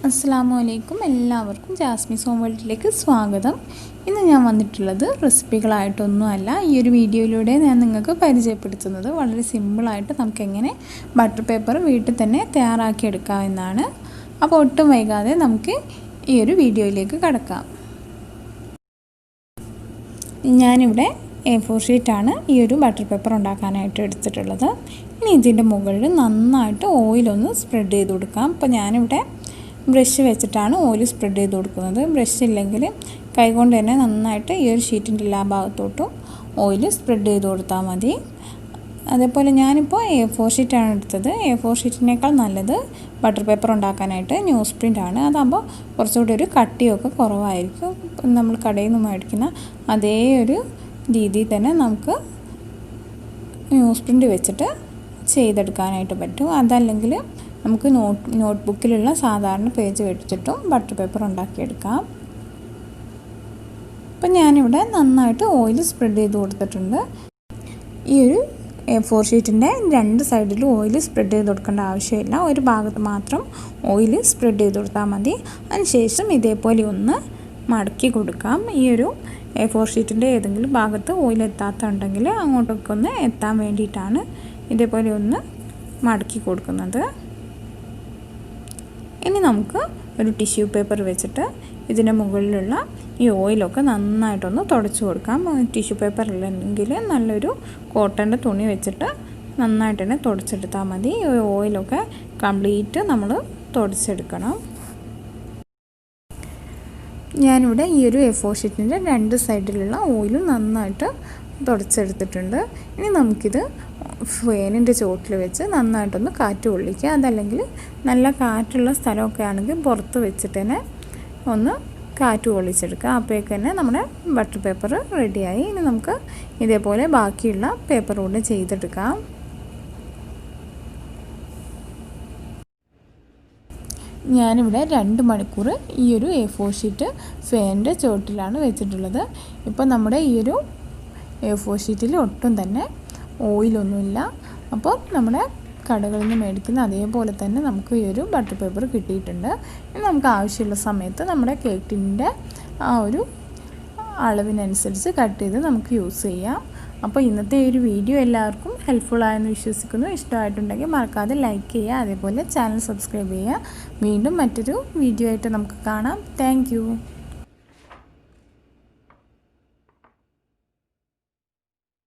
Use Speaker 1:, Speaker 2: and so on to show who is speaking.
Speaker 1: അസ്സലാമു എല്ലാവർക്കും ജാസ്മിസ് ഹോം വേൾഡിലേക്ക് സ്വാഗതം. ഇന്ന് ഞാൻ വന്നിട്ടുള്ളത് റെസിപ്പികളായിട്ടൊന്നുമല്ല. ഈ ഒരു വീഡിയോയിലൂടെ ഞാൻ നിങ്ങൾക്ക് പരിചയപ്പെടുത്തുന്നത് വളരെ സിമ്പിളായിട്ട് നമുക്കെങ്ങനെ ബട്ടർ പേപ്പർ വീട്ടിൽ തന്നെ തയ്യാറാക്കിയെടുക്കാമെന്നാണ്. അപ്പോൾ ഒട്ടും വൈകാതെ നമുക്ക് ഈ ഒരു വീഡിയോയിലേക്ക് കടക്കാം. ഞാനിവിടെ A4 ഷീറ്റാണ് ഈ ഒരു ബട്ടർ പേപ്പർ ഉണ്ടാക്കാനായിട്ട് എടുത്തിട്ടുള്ളത്. ഇനി ഇതിൻ്റെ മുകളിൽ നന്നായിട്ട് ഓയിലൊന്ന് സ്പ്രെഡ് ചെയ്ത് കൊടുക്കാം. അപ്പോൾ ഞാനിവിടെ ബ്രഷ് വെച്ചിട്ടാണ് ഓയിൽ സ്പ്രെഡ് ചെയ്ത് കൊടുക്കുന്നത്. ബ്രഷ് ഇല്ലെങ്കിൽ കൈകൊണ്ട് തന്നെ നന്നായിട്ട് ഈ ഒരു ഷീറ്റിൻ്റെ എല്ലാ ഭാഗത്തോട്ടും ഓയിൽ സ്പ്രെഡ് ചെയ്ത് കൊടുത്താൽ മതി. അതേപോലെ ഞാനിപ്പോൾ A4 ഷീറ്റാണ് എടുത്തത്. A4 ഷീറ്റിനേക്കാൾ നല്ലത് ബട്ടർ പേപ്പർ ഉണ്ടാക്കാനായിട്ട് ന്യൂസ് പ്രിൻ്റാണ്. അതാകുമ്പോൾ കുറച്ചുകൂടി ഒരു കട്ടിയൊക്കെ കുറവായിരിക്കും. നമ്മൾ കടയിൽ നിന്ന് മേടിക്കുന്ന അതേ ഒരു രീതിയിൽ തന്നെ നമുക്ക് ന്യൂസ് പ്രിൻ്റ് വെച്ചിട്ട് ചെയ്തെടുക്കാനായിട്ട് പറ്റും. അതല്ലെങ്കിൽ നമുക്ക് നോട്ട്ബുക്കിലുള്ള സാധാരണ പേജ് വെച്ചിട്ടും ബട്ടർ പേപ്പർ ഉണ്ടാക്കിയെടുക്കാം. അപ്പം ഞാനിവിടെ നന്നായിട്ട് ഓയിൽ സ്പ്രെഡ് ചെയ്ത് കൊടുത്തിട്ടുണ്ട്. ഈ ഒരു A4 ഷീറ്റിൻ്റെ രണ്ട് സൈഡിലും ഓയിൽ സ്പ്രെഡ് ചെയ്ത് കൊടുക്കേണ്ട ആവശ്യമില്ല. ഒരു ഭാഗത്ത് മാത്രം ഓയിൽ സ്പ്രെഡ് ചെയ്ത് കൊടുത്താൽ മതി. അതിനുശേഷം ഇതേപോലെ ഒന്ന് മടക്കി കൊടുക്കാം. ഈ ഒരു A4 ഷീറ്റിൻ്റെ ഏതെങ്കിലും ഭാഗത്ത് ഓയിൽ എത്താത്തുണ്ടെങ്കിൽ അങ്ങോട്ടൊക്കെ ഒന്ന് എത്താൻ വേണ്ടിയിട്ടാണ് ഇതേപോലെ ഒന്ന് മടക്കി കൊടുക്കുന്നത്. ഇനി നമുക്ക് ഒരു ടിഷ്യൂ പേപ്പർ വെച്ചിട്ട് ഇതിൻ്റെ മുകളിലുള്ള ഈ ഓയിലൊക്കെ നന്നായിട്ടൊന്ന് തുടച്ചു കൊടുക്കാം. ടിഷ്യൂ പേപ്പർ ഇല്ലെങ്കിൽ നല്ലൊരു കോട്ടൻ്റെ തുണി വെച്ചിട്ട് നന്നായിട്ട് തന്നെ തുടച്ചെടുത്താൽ മതി. ഈ ഓയിലൊക്കെ കംപ്ലീറ്റ് നമ്മൾ തുടച്ചെടുക്കണം. ഞാനിവിടെ ഈ ഒരു A4 ഷീറ്റിൻ്റെ രണ്ട് സൈഡിലുള്ള ഓയിലും നന്നായിട്ട് തുടച്ചെടുത്തിട്ടുണ്ട്. ഇനി നമുക്കിത് ഫാനിൻ്റെ ചുവട്ടിൽ വെച്ച് നന്നായിട്ടൊന്ന് കാറ്റ് കൊള്ളിക്കുക. അതല്ലെങ്കിൽ നല്ല കാറ്റുള്ള സ്ഥലമൊക്കെ ആണെങ്കിൽ പുറത്ത് വെച്ചിട്ട് തന്നെ ഒന്ന് കാറ്റ് കൊള്ളിച്ചെടുക്കുക. അപ്പോഴേക്ക് തന്നെ നമ്മുടെ ബട്ടർ പേപ്പർ റെഡിയായി. ഇനി നമുക്ക് ഇതേപോലെ ബാക്കിയുള്ള പേപ്പർ കൂടെ ചെയ്തെടുക്കാം. ഞാനിവിടെ 2 മണിക്കൂർ ഈ ഒരു A4 ഷീറ്റ് ഫാനിൻ്റെ ചുവട്ടിലാണ് വെച്ചിട്ടുള്ളത്. ഇപ്പോൾ നമ്മുടെ ഈ ഒരു A4 ഷീറ്റിൽ ഒട്ടും തന്നെ ഓയിലൊന്നുമില്ല. അപ്പോൾ നമ്മുടെ കടകളിൽ നിന്ന് മേടിക്കുന്ന അതേപോലെ തന്നെ നമുക്ക് ഈ ഒരു ബട്ടർ പേപ്പർ കിട്ടിയിട്ടുണ്ട്. ഇനി നമുക്ക് ആവശ്യമുള്ള സമയത്ത് നമ്മുടെ കേക്ക് ടിന്നിൻ്റെ ആ ഒരു അളവിനനുസരിച്ച് കട്ട് ചെയ്ത് നമുക്ക് യൂസ് ചെയ്യാം. അപ്പോൾ ഇന്നത്തെ ഈ ഒരു വീഡിയോ എല്ലാവർക്കും ഹെൽപ്ഫുൾ ആയെന്ന് വിശ്വസിക്കുന്നു. ഇഷ്ടമായിട്ടുണ്ടെങ്കിൽ മറക്കാതെ ലൈക്ക് ചെയ്യുക. അതേപോലെ ചാനൽ സബ്സ്ക്രൈബ് ചെയ്യുക. വീണ്ടും മറ്റൊരു വീഡിയോ ആയിട്ട് നമുക്ക് കാണാം. താങ്ക്